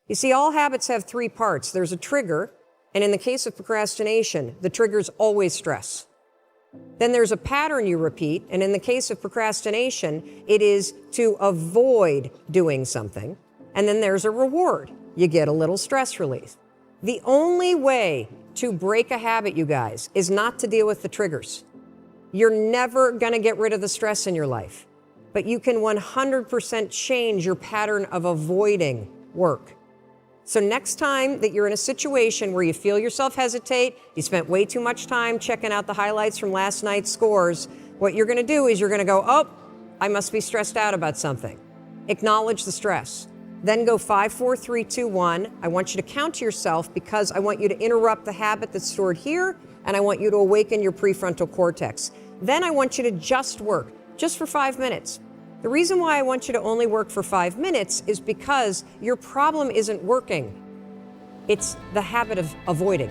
You see, all habits have three parts. There's a trigger, and in the case of procrastination, the trigger is always stress. Then there's a pattern you repeat, and in the case of procrastination, it is to avoid doing something. And then there's a reward. You get a little stress relief. The only way to break a habit, you guys, is not to deal with the triggers. You're never going to get rid of the stress in your life, but you can 100% change your pattern of avoiding work. So next time that you're in a situation where you feel yourself hesitate, you spent way too much time checking out the highlights from last night's scores, what you're going to do is you're going to go, oh, I must be stressed out about something. Acknowledge the stress. Then go 5, 4, 3, 2, 1. I want you to count to yourself because I want you to interrupt the habit that's stored here, and I want you to awaken your prefrontal cortex. Then I want you to just work, just for 5 minutes. The reason why I want you to only work for 5 minutes is because your problem isn't working. It's the habit of avoiding.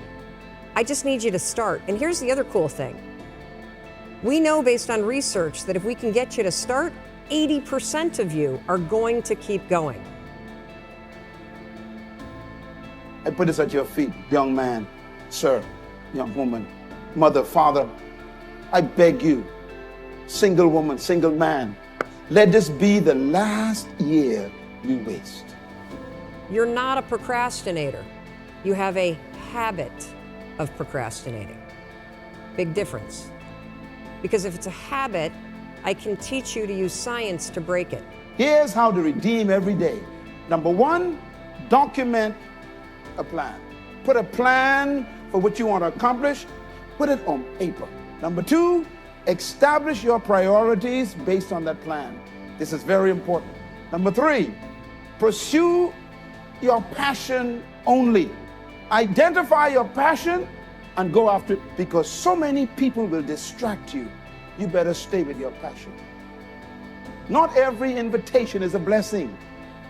I just need you to start. And here's the other cool thing. We know based on research that if we can get you to start, 80% of you are going to keep going. I put this at your feet, young man, sir, young woman, mother, father. I beg you, single woman, single man, let this be the last year you waste. You're not a procrastinator. You have a habit of procrastinating. Big difference. Because if it's a habit, I can teach you to use science to break it. Here's how to redeem every day. Number one, document a plan. Put a plan for what you want to accomplish. Put it on paper. Number two, establish your priorities based on that plan. This is very important. Number three, pursue your passion only. Identify your passion and go after it, because so many people will distract you. You better stay with your passion. Not every invitation is a blessing.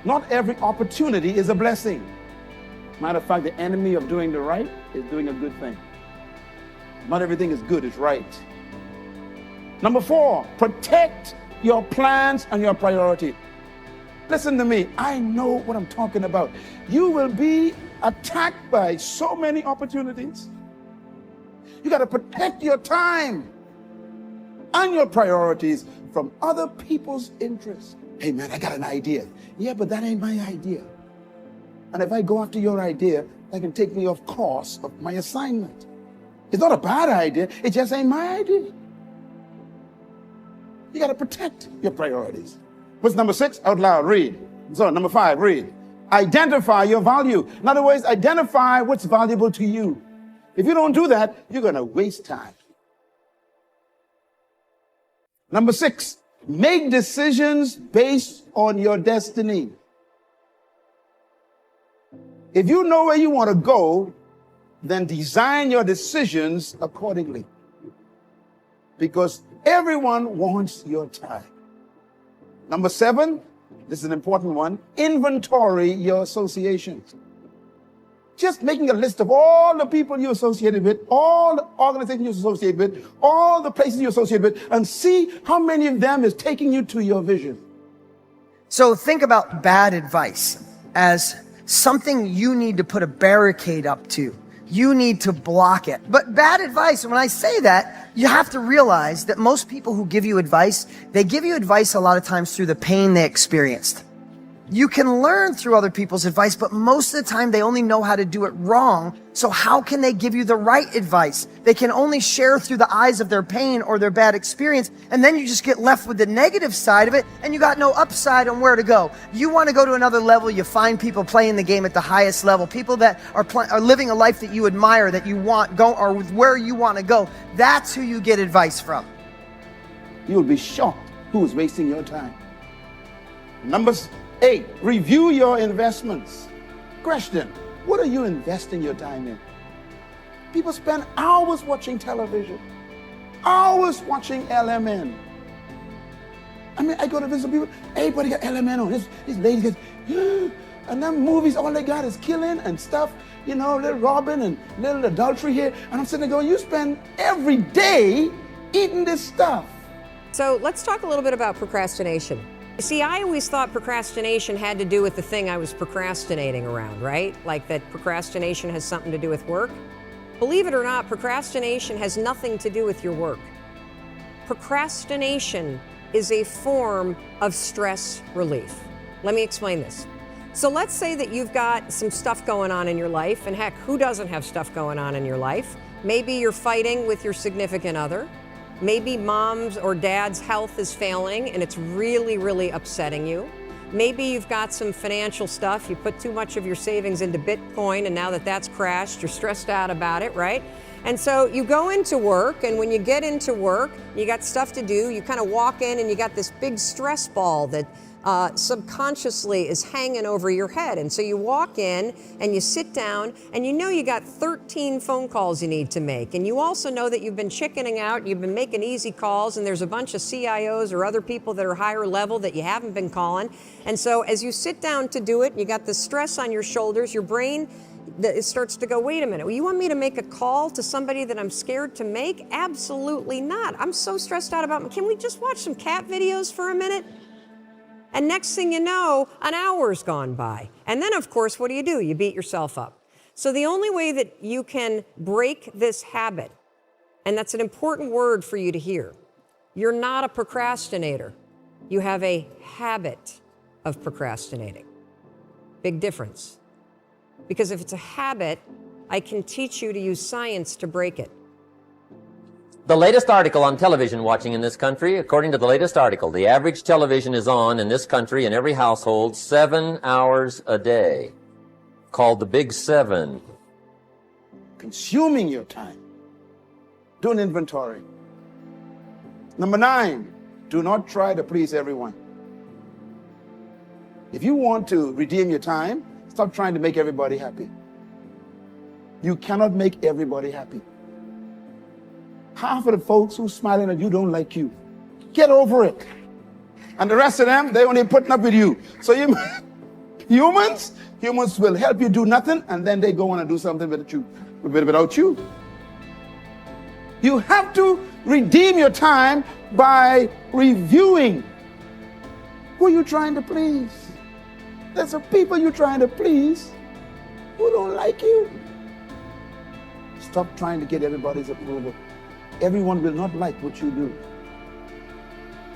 Not every opportunity is a blessing. Matter of fact, the enemy of doing the right is doing a good thing. Not everything is good, it's right. Number four, protect your plans and your priorities. Listen to me, I know what I'm talking about. You will be attacked by so many opportunities. You got to protect your time and your priorities from other people's interests. Hey man, I got an idea. Yeah, but that ain't my idea. And if I go after your idea, that can take me off course of my assignment. It's not a bad idea, it just ain't my idea. You got to protect your priorities. What's number 6? Out loud, read. So number 5, read. Identify your value. In other words, identify what's valuable to you. If you don't do that, you're going to waste time. Number 6, make decisions based on your destiny. If you know where you want to go, then design your decisions accordingly. Because everyone wants your time. Number 7, this is an important one, inventory your associations. Just making a list of all the people you're associated with, all the organizations you're associated with, all the places you're associated with, and see how many of them is taking you to your vision. So think about bad advice as something you need to put a barricade up to. You need to block it. But bad advice, when I say that, you have to realize that most people who give you advice, they give you advice a lot of times through the pain they experienced. You can learn through other people's advice, but most of the time they only know how to do it wrong. So how can they give you the right advice? They can only share through the eyes of their pain or their bad experience. And then you just get left with the negative side of it and you got no upside on where to go. You want to go to another level. You find people playing the game at the highest level, people that are living a life that you admire, that you want, go, or where you want to go. That's who you get advice from. You will be shocked who is wasting your time. Number 8, review your investments. Question, what are you investing your time in? People spend hours watching television, hours watching LMN. I mean, I go to visit people, everybody got LMN on. This lady gets, and them movies, all they got is killing and stuff, you know, little robbing and little adultery here. And I'm sitting there going, you spend every day eating this stuff. So let's talk a little bit about procrastination. See, I always thought procrastination had to do with the thing I was procrastinating around, right? Like that procrastination has something to do with work. Believe it or not, procrastination has nothing to do with your work. Procrastination is a form of stress relief. Let me explain this. So let's say that you've got some stuff going on in your life, and heck, who doesn't have stuff going on in your life? Maybe you're fighting with your significant other. Maybe mom's or dad's health is failing and it's really, really upsetting you. Maybe you've got some financial stuff. You put too much of your savings into Bitcoin, and now that that's crashed, you're stressed out about it, right? And so you go into work, and when you get into work, you got stuff to do, you kind of walk in and you got this big stress ball that subconsciously is hanging over your head. And so you walk in and you sit down, and you know you got 13 phone calls you need to make. And you also know that you've been chickening out, you've been making easy calls, and there's a bunch of CIOs or other people that are higher level that you haven't been calling. And so as you sit down to do it, you got the stress on your shoulders, your brain it starts to go, wait a minute, well, you want me to make a call to somebody that I'm scared to make? Absolutely not. I'm so stressed out about, can we just watch some cat videos for a minute? And next thing you know, an hour's gone by. And then, of course, what do? You beat yourself up. So the only way that you can break this habit, and that's an important word for you to hear, you're not a procrastinator. You have a habit of procrastinating. Big difference. Because if it's a habit, I can teach you to use science to break it. The latest article on television watching in this country, according to the latest article, the average television is on in this country in every household 7 hours a day, called the Big Seven. Consuming your time. Do an inventory. Number 9, do not try to please everyone. If you want to redeem your time, stop trying to make everybody happy. You cannot make everybody happy. Half of the folks who's smiling at you don't like you. Get over it. And the rest of them, they only putting up with you. So humans will help you do nothing, and then they go on and do something without you. You have to redeem your time by reviewing who you're trying to please. There's some people you're trying to please who don't like you. Stop trying to get everybody's approval. Everyone will not like what you do.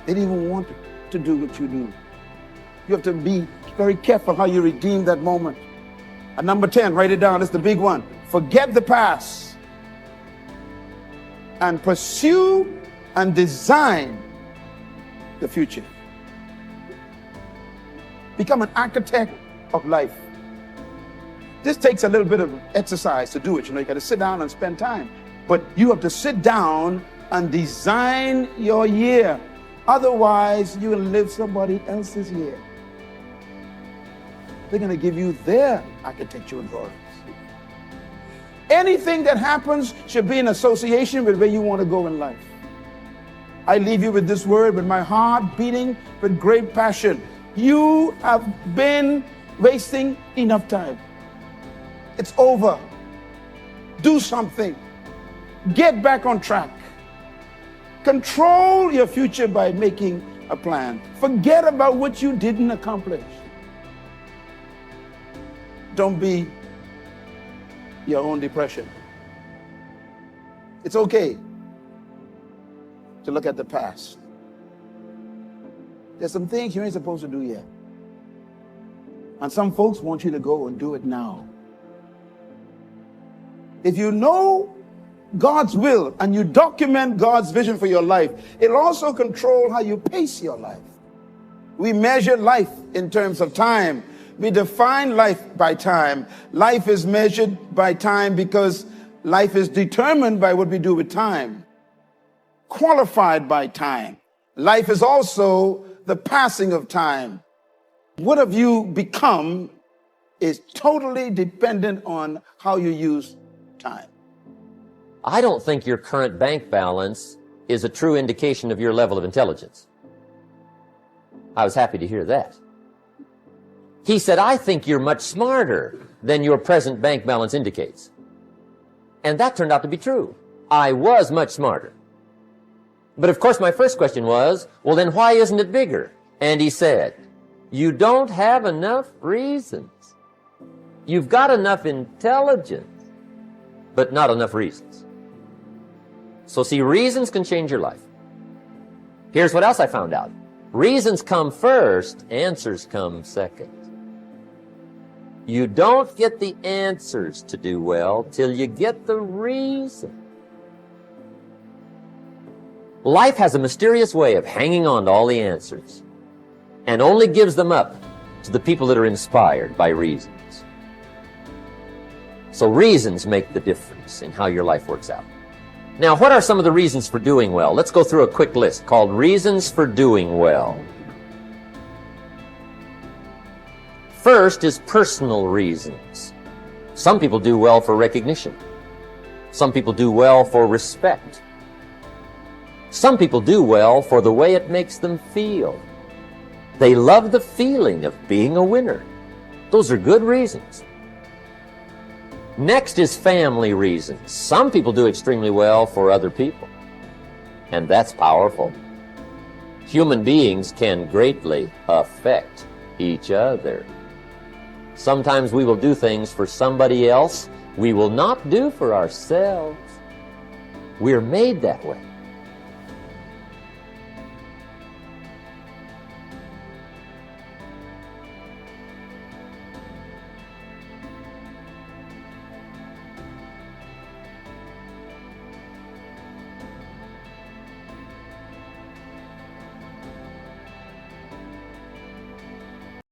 They don't even want to do what you do. You have to be very careful how you redeem that moment. And number 10, write it down, it's the big one. Forget the past and pursue and design the future. Become an architect of life. This takes a little bit of exercise to do it. You got to sit down and spend time. But you have to sit down and design your year. Otherwise, you will live somebody else's year. They're going to give you their architectural drawings. Anything that happens should be in association with where you want to go in life. I leave you with this word, with my heart beating with great passion. You have been wasting enough time. It's over. Do something. Get back on track. Control your future by making a plan. Forget about what you didn't accomplish. Don't be your own depression. It's okay to look at the past. There's some things you ain't supposed to do yet. And some folks want you to go and do it now. If you know God's will and you document God's vision for your life, it'll also control how you pace your life. We measure life in terms of time. We define life by time. Life is measured by time because life is determined by what we do with time. Qualified by time. Life is also the passing of time. What have you become is totally dependent on how you use time. I don't think your current bank balance is a true indication of your level of intelligence. I was happy to hear that. He said, I think you're much smarter than your present bank balance indicates. And that turned out to be true. I was much smarter. But of course, my first question was, well, then why isn't it bigger? And he said, you don't have enough reasons. You've got enough intelligence, but not enough reasons. So see, reasons can change your life. Here's what else I found out. Reasons come first, answers come second. You don't get the answers to do well till you get the reason. Life has a mysterious way of hanging on to all the answers and only gives them up to the people that are inspired by reasons. So reasons make the difference in how your life works out. Now, what are some of the reasons for doing well? Let's go through a quick list called Reasons for Doing Well. First is personal reasons. Some people do well for recognition. Some people do well for respect. Some people do well for the way it makes them feel. They love the feeling of being a winner. Those are good reasons. Next is family reasons. Some people do extremely well for other people, and that's powerful. Human beings can greatly affect each other. Sometimes we will do things for somebody else we will not do for ourselves. We're made that way.